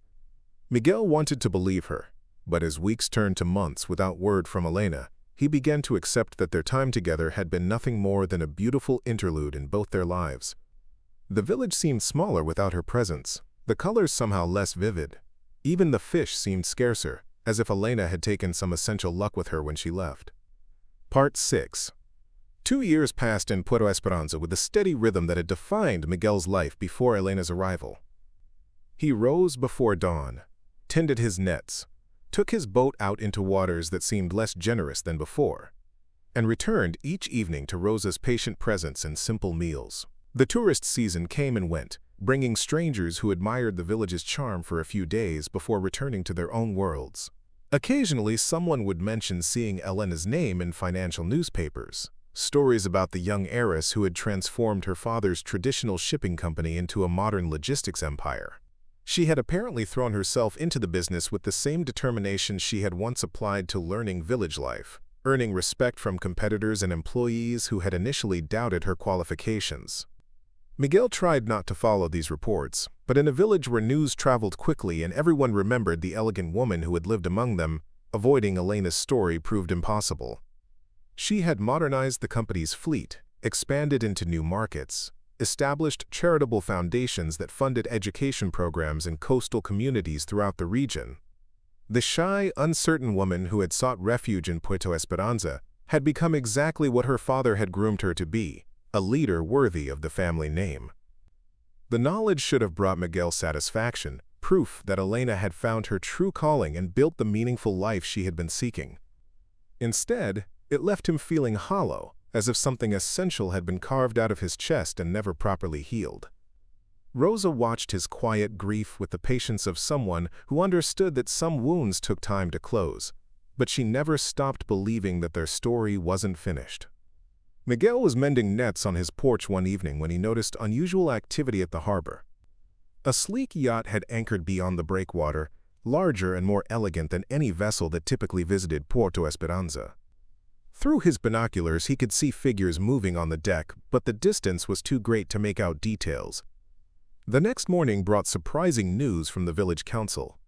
A: Miguel wanted to believe her, but as weeks turned to months without word from Elena, he began to accept that their time together had been nothing more than a beautiful interlude in both their lives. The village seemed smaller without her presence, the colors somehow less vivid. Even the fish seemed scarcer, as if Elena had taken some essential luck with her when she left. Part 6. 2 years passed in Puerto Esperanza with the steady rhythm that had defined Miguel's life before Elena's arrival. He rose before dawn, tended his nets, took his boat out into waters that seemed less generous than before, and returned each evening to Rosa's patient presence and simple meals. The tourist season came and went, bringing strangers who admired the village's charm for a few days before returning to their own worlds. Occasionally, someone would mention seeing Elena's name in financial newspapers, stories about the young heiress who had transformed her father's traditional shipping company into a modern logistics empire. She had apparently thrown herself into the business with the same determination she had once applied to learning village life, earning respect from competitors and employees who had initially doubted her qualifications. Miguel tried not to follow these reports, but in a village where news traveled quickly and everyone remembered the elegant woman who had lived among them, avoiding Elena's story proved impossible. She had modernized the company's fleet, expanded into new markets, established charitable foundations that funded education programs in coastal communities throughout the region. The shy, uncertain woman who had sought refuge in Puerto Esperanza had become exactly what her father had groomed her to be, a leader worthy of the family name. The knowledge should have brought Miguel satisfaction, proof that Elena had found her true calling and built the meaningful life she had been seeking. Instead, it left him feeling hollow, as if something essential had been carved out of his chest and never properly healed. Rosa watched his quiet grief with the patience of someone who understood that some wounds took time to close, but she never stopped believing that their story wasn't finished. Miguel was mending nets on his porch one evening when he noticed unusual activity at the harbor. A sleek yacht had anchored beyond the breakwater, larger and more elegant than any vessel that typically visited Puerto Esperanza. Through his binoculars, he could see figures moving on the deck, but the distance was too great to make out details. The next morning brought surprising news from the village council.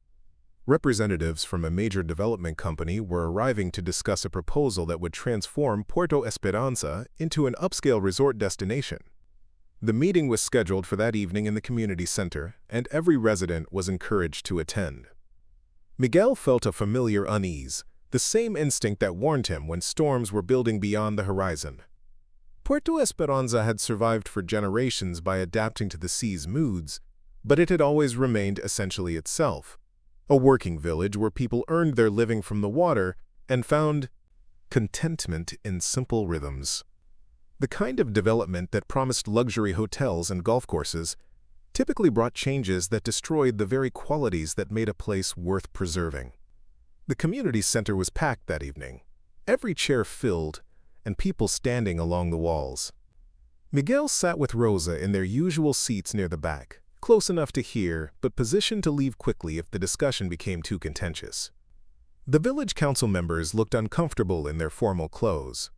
A: Representatives from a major development company were arriving to discuss a proposal that would transform Puerto Esperanza into an upscale resort destination. The meeting was scheduled for that evening in the community center, and every resident was encouraged to attend. Miguel felt a familiar unease, the same instinct that warned him when storms were building beyond the horizon. Puerto Esperanza had survived for generations by adapting to the sea's moods, but it had always remained essentially itself, a working village where people earned their living from the water and found contentment in simple rhythms. The kind of development that promised luxury hotels and golf courses typically brought changes that destroyed the very qualities that made a place worth preserving. The community center was packed that evening, every chair filled, and people standing along the walls. Miguel sat with Rosa in their usual seats near the back, close enough to hear, but positioned to leave quickly if the discussion became too contentious. The village council members looked uncomfortable in their formal clothes,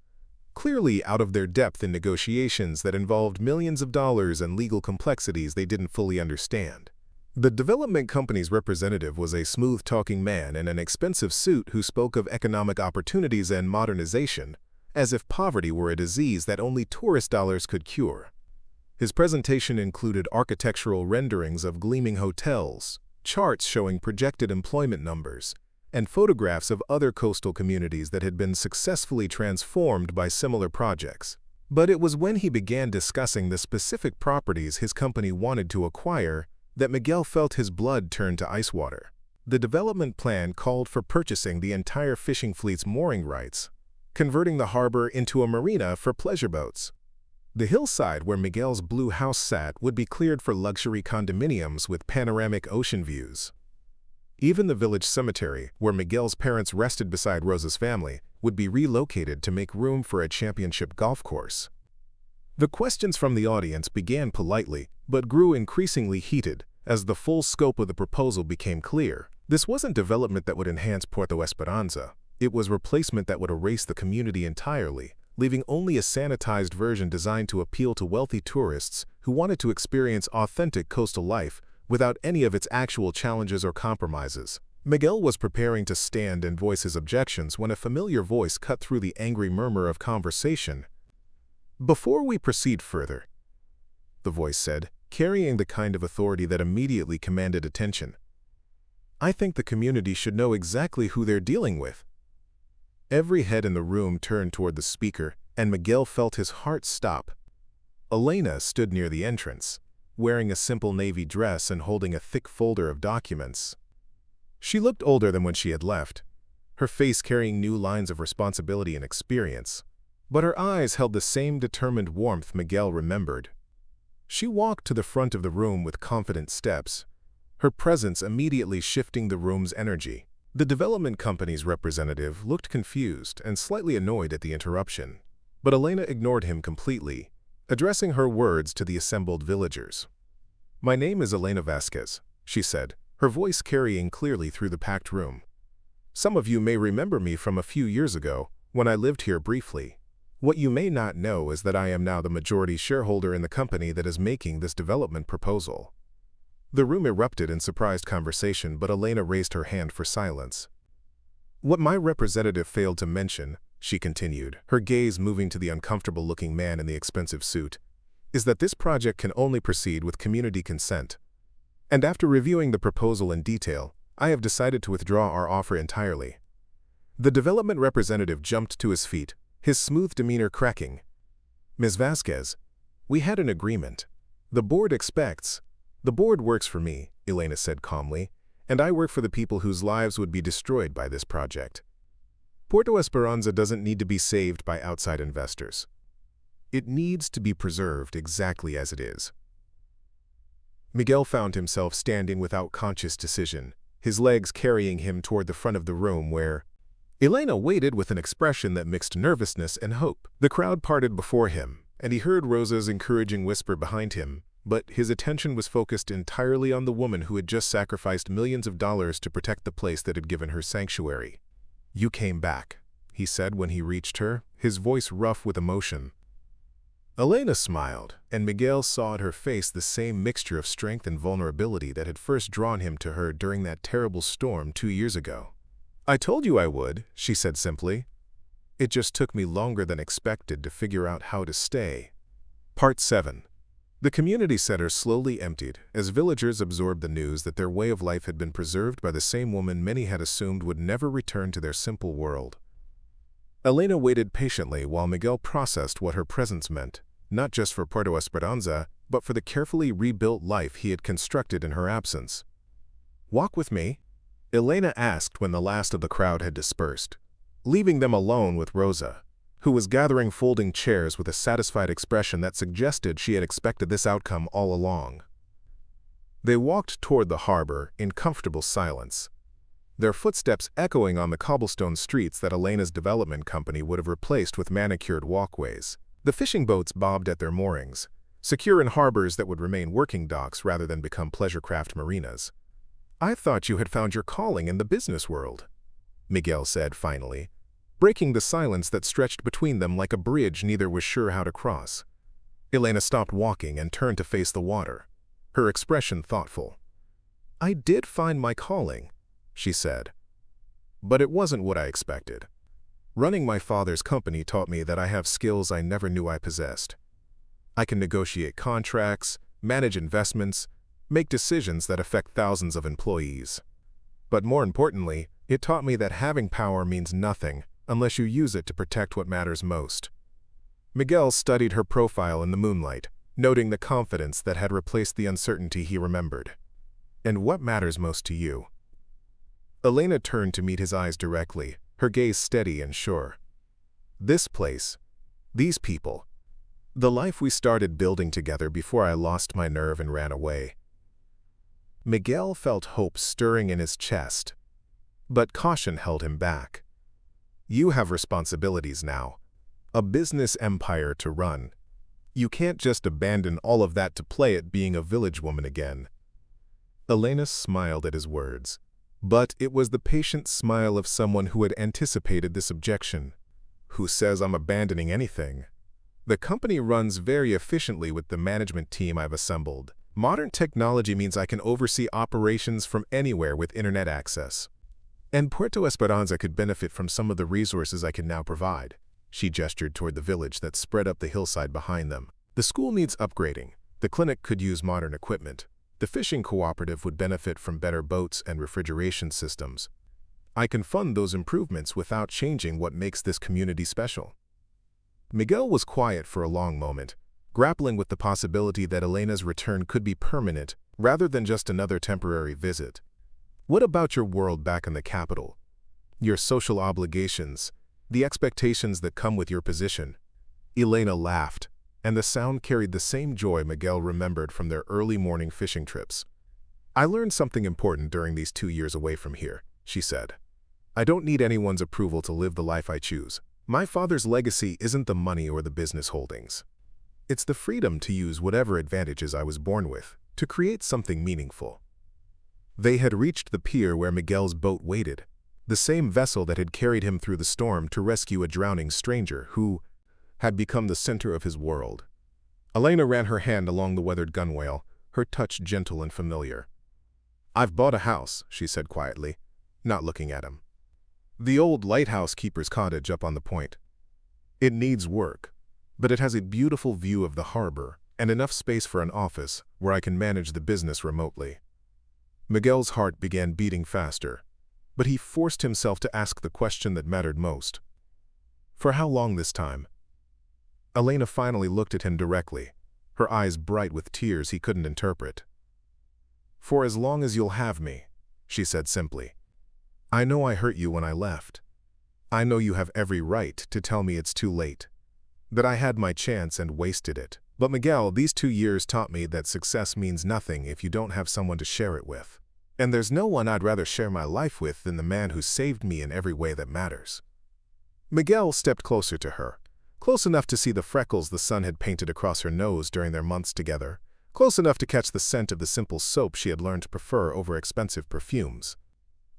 A: clearly out of their depth in negotiations that involved millions of dollars and legal complexities they didn't fully understand. The development company's representative was a smooth-talking man in an expensive suit who spoke of economic opportunities and modernization, as if poverty were a disease that only tourist dollars could cure. His presentation included architectural renderings of gleaming hotels, charts showing projected employment numbers, and photographs of other coastal communities that had been successfully transformed by similar projects. But it was when he began discussing the specific properties his company wanted to acquire that Miguel felt his blood turn to ice water. The development plan called for purchasing the entire fishing fleet's mooring rights, converting the harbor into a marina for pleasure boats. The hillside where Miguel's blue house sat would be cleared for luxury condominiums with panoramic ocean views. Even the village cemetery, where Miguel's parents rested beside Rosa's family, would be relocated to make room for a championship golf course. The questions from the audience began politely, but grew increasingly heated as the full scope of the proposal became clear. This wasn't development that would enhance Puerto Esperanza. It was replacement that would erase the community entirely, leaving only a sanitized version designed to appeal to wealthy tourists who wanted to experience authentic coastal life without any of its actual challenges or compromises. Miguel was preparing to stand and voice his objections when a familiar voice cut through the angry murmur of conversation. "Before we proceed further," the voice said, carrying the kind of authority that immediately commanded attention, "I think the community should know exactly who they're dealing with." Every head in the room turned toward the speaker, and Miguel felt his heart stop. Elena stood near the entrance, wearing a simple navy dress and holding a thick folder of documents. She looked older than when she had left, her face carrying new lines of responsibility and experience, but her eyes held the same determined warmth Miguel remembered. She walked to the front of the room with confident steps, her presence immediately shifting the room's energy. The development company's representative looked confused and slightly annoyed at the interruption, but Elena ignored him completely, addressing her words to the assembled villagers. "My name is Elena Vasquez," she said, her voice carrying clearly through the packed room. "Some of you may remember me from a few years ago, when I lived here briefly. What you may not know is that I am now the majority shareholder in the company that is making this development proposal." The room erupted in surprised conversation, but Elena raised her hand for silence. "What my representative failed to mention," she continued, her gaze moving to the uncomfortable-looking man in the expensive suit, "is that this project can only proceed with community consent. And after reviewing the proposal in detail, I have decided to withdraw our offer entirely." The development representative jumped to his feet, his smooth demeanor cracking. "Ms. Vasquez, we had an agreement. The board expects—" "The board works for me," Elena said calmly, "and I work for the people whose lives would be destroyed by this project. Puerto Esperanza doesn't need to be saved by outside investors. It needs to be preserved exactly as it is." Miguel found himself standing without conscious decision, his legs carrying him toward the front of the room where Elena waited with an expression that mixed nervousness and hope. The crowd parted before him, and he heard Rosa's encouraging whisper behind him, but his attention was focused entirely on the woman who had just sacrificed millions of dollars to protect the place that had given her sanctuary. "You came back," he said when he reached her, his voice rough with emotion. Elena smiled, and Miguel saw at her face the same mixture of strength and vulnerability that had first drawn him to her during that terrible storm 2 years ago. "I told you I would," she said simply. "It just took me longer than expected to figure out how to stay." Part 7. The community center slowly emptied as villagers absorbed the news that their way of life had been preserved by the same woman many had assumed would never return to their simple world. Elena waited patiently while Miguel processed what her presence meant, not just for Puerto Esperanza, but for the carefully rebuilt life he had constructed in her absence. "Walk with me?" Elena asked when the last of the crowd had dispersed, leaving them alone with Rosa, who was gathering folding chairs with a satisfied expression that suggested she had expected this outcome all along. They walked toward the harbor in comfortable silence, their footsteps echoing on the cobblestone streets that Elena's development company would have replaced with manicured walkways. The fishing boats bobbed at their moorings, secure in harbors that would remain working docks rather than become pleasure-craft marinas. "I thought you had found your calling in the business world," Miguel said finally, breaking the silence that stretched between them like a bridge neither was sure how to cross. Elena stopped walking and turned to face the water, her expression thoughtful. "I did find my calling," she said, "but it wasn't what I expected. Running my father's company taught me that I have skills I never knew I possessed. I can negotiate contracts, manage investments, make decisions that affect thousands of employees. But more importantly, it taught me that having power means nothing unless you use it to protect what matters most." Miguel studied her profile in the moonlight, noting the confidence that had replaced the uncertainty he remembered. "And what matters most to you?" Elena turned to meet his eyes directly, her gaze steady and sure. "This place, these people, the life we started building together before I lost my nerve and ran away." Miguel felt hope stirring in his chest, but caution held him back. "You have responsibilities now, a business empire to run. You can't just abandon all of that to play at being a village woman again." Elena smiled at his words, but it was the patient smile of someone who had anticipated this objection. "Who says I'm abandoning anything? The company runs very efficiently with the management team I've assembled. Modern technology means I can oversee operations from anywhere with internet access. And Puerto Esperanza could benefit from some of the resources I can now provide." She gestured toward the village that spread up the hillside behind them. "The school needs upgrading. The clinic could use modern equipment. The fishing cooperative would benefit from better boats and refrigeration systems. I can fund those improvements without changing what makes this community special." Miguel was quiet for a long moment, grappling with the possibility that Elena's return could be permanent rather than just another temporary visit. "What about your world back in the capital? Your social obligations, the expectations that come with your position?" Elena laughed, and the sound carried the same joy Miguel remembered from their early morning fishing trips. "I learned something important during these 2 years away from here," she said. "I don't need anyone's approval to live the life I choose. My father's legacy isn't the money or the business holdings. It's the freedom to use whatever advantages I was born with to create something meaningful." They had reached the pier where Miguel's boat waited, the same vessel that had carried him through the storm to rescue a drowning stranger who had become the center of his world. Elena ran her hand along the weathered gunwale, her touch gentle and familiar. "I've bought a house," she said quietly, not looking at him. "The old lighthouse keeper's cottage up on the point. It needs work, but it has a beautiful view of the harbor and enough space for an office where I can manage the business remotely." Miguel's heart began beating faster, but he forced himself to ask the question that mattered most. For how long this time? Elena finally looked at him directly, her eyes bright with tears he couldn't interpret. For as long as you'll have me, she said simply. I know I hurt you when I left. I know you have every right to tell me it's too late, that I had my chance and wasted it. But Miguel, these 2 years taught me that success means nothing if you don't have someone to share it with. And there's no one I'd rather share my life with than the man who saved me in every way that matters. Miguel stepped closer to her, close enough to see the freckles the sun had painted across her nose during their months together, close enough to catch the scent of the simple soap she had learned to prefer over expensive perfumes.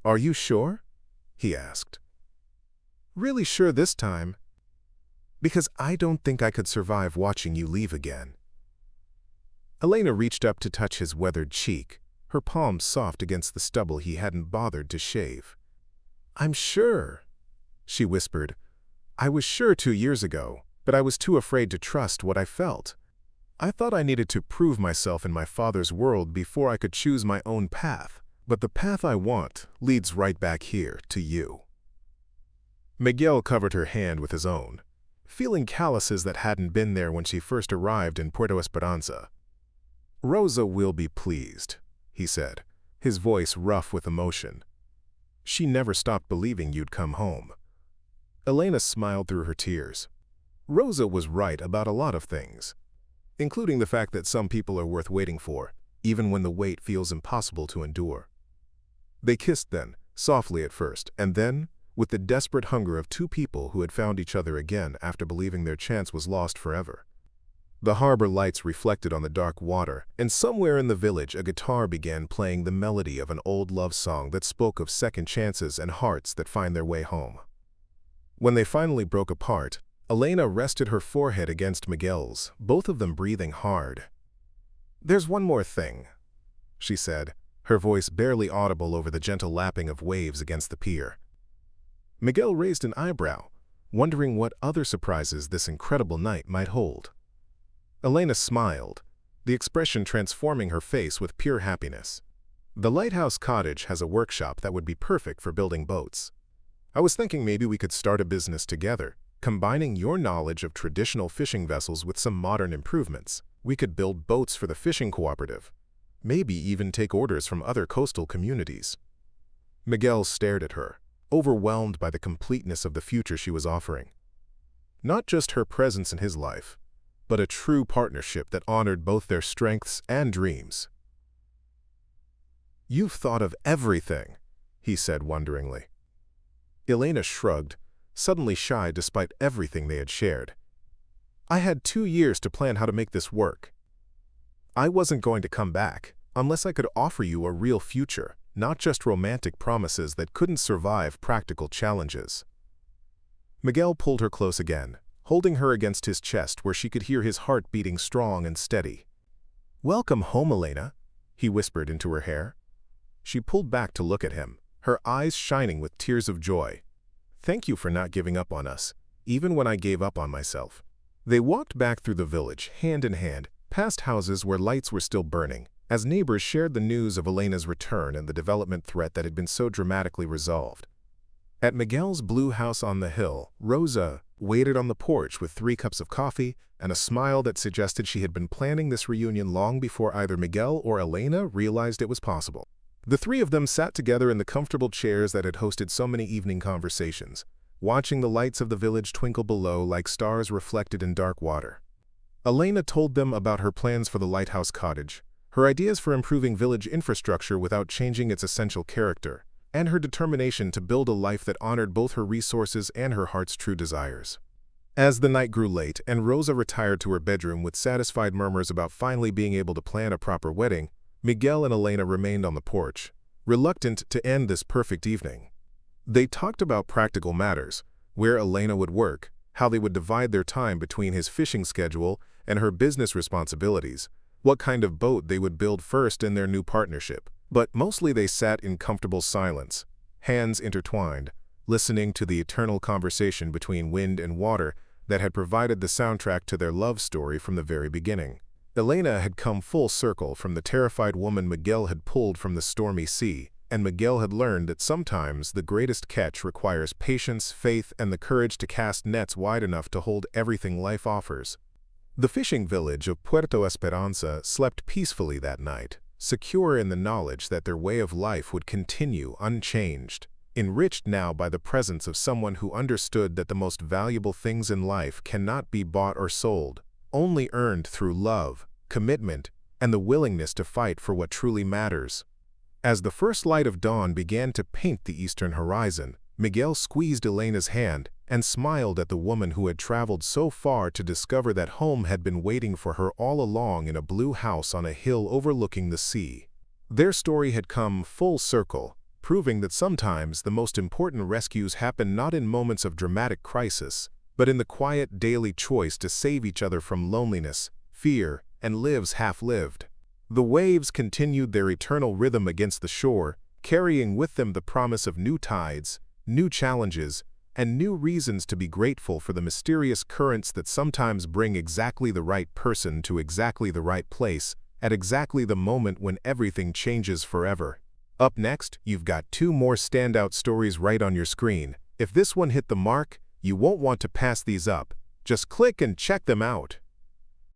A: Are you sure? He asked. Really sure this time? Because I don't think I could survive watching you leave again. Elena reached up to touch his weathered cheek, her palms soft against the stubble he hadn't bothered to shave. I'm sure, she whispered. I was sure 2 years ago, but I was too afraid to trust what I felt. I thought I needed to prove myself in my father's world before I could choose my own path, but the path I want leads right back here to you. Miguel covered her hand with his own, feeling calluses that hadn't been there when she first arrived in Puerto Esperanza. Rosa will be pleased, he said, his voice rough with emotion. She never stopped believing you'd come home. Elena smiled through her tears. Rosa was right about a lot of things, including the fact that some people are worth waiting for, even when the wait feels impossible to endure. They kissed then, softly at first, and then, with the desperate hunger of 2 people who had found each other again after believing their chance was lost forever. The harbor lights reflected on the dark water, and somewhere in the village a guitar began playing the melody of an old love song that spoke of second chances and hearts that find their way home. When they finally broke apart, Elena rested her forehead against Miguel's, both of them breathing hard. There's one more thing, she said, her voice barely audible over the gentle lapping of waves against the pier. Miguel raised an eyebrow, wondering what other surprises this incredible night might hold. Elena smiled, the expression transforming her face with pure happiness. The lighthouse cottage has a workshop that would be perfect for building boats. I was thinking maybe we could start a business together, combining your knowledge of traditional fishing vessels with some modern improvements. We could build boats for the fishing cooperative, maybe even take orders from other coastal communities. Miguel stared at her, overwhelmed by the completeness of the future she was offering. Not just her presence in his life, but a true partnership that honored both their strengths and dreams. You've thought of everything, he said wonderingly. Elena shrugged, suddenly shy despite everything they had shared. I had 2 years to plan how to make this work. I wasn't going to come back unless I could offer you a real future, not just romantic promises that couldn't survive practical challenges. Miguel pulled her close again, holding her against his chest where she could hear his heart beating strong and steady. Welcome home, Elena, he whispered into her hair. She pulled back to look at him, her eyes shining with tears of joy. Thank you for not giving up on us, even when I gave up on myself. They walked back through the village, hand in hand, past houses where lights were still burning, as neighbors shared the news of Elena's return and the development threat that had been so dramatically resolved. At Miguel's blue house on the hill, Rosa waited on the porch with 3 cups of coffee and a smile that suggested she had been planning this reunion long before either Miguel or Elena realized it was possible. The 3 of them sat together in the comfortable chairs that had hosted so many evening conversations, watching the lights of the village twinkle below like stars reflected in dark water. Elena told them about her plans for the lighthouse cottage, her ideas for improving village infrastructure without changing its essential character, and her determination to build a life that honored both her resources and her heart's true desires. As the night grew late and Rosa retired to her bedroom with satisfied murmurs about finally being able to plan a proper wedding, Miguel and Elena remained on the porch, reluctant to end this perfect evening. They talked about practical matters, where Elena would work, how they would divide their time between his fishing schedule and her business responsibilities, what kind of boat they would build first in their new partnership. But mostly they sat in comfortable silence, hands intertwined, listening to the eternal conversation between wind and water that had provided the soundtrack to their love story from the very beginning. Elena had come full circle from the terrified woman Miguel had pulled from the stormy sea, and Miguel had learned that sometimes the greatest catch requires patience, faith, and the courage to cast nets wide enough to hold everything life offers. The fishing village of Puerto Esperanza slept peacefully that night, secure in the knowledge that their way of life would continue unchanged, enriched now by the presence of someone who understood that the most valuable things in life cannot be bought or sold, only earned through love, commitment, and the willingness to fight for what truly matters. As the first light of dawn began to paint the eastern horizon, Miguel squeezed Elena's hand and smiled at the woman who had traveled so far to discover that home had been waiting for her all along in a blue house on a hill overlooking the sea. Their story had come full circle, proving that sometimes the most important rescues happen not in moments of dramatic crisis, but in the quiet daily choice to save each other from loneliness, fear, and lives half-lived. The waves continued their eternal rhythm against the shore, carrying with them the promise of new tides, new challenges, and new reasons to be grateful for the mysterious currents that sometimes bring exactly the right person to exactly the right place, at exactly the moment when everything changes forever. Up next, you've got 2 more standout stories right on your screen. If this one hit the mark, you won't want to pass these up. Just click and check them out.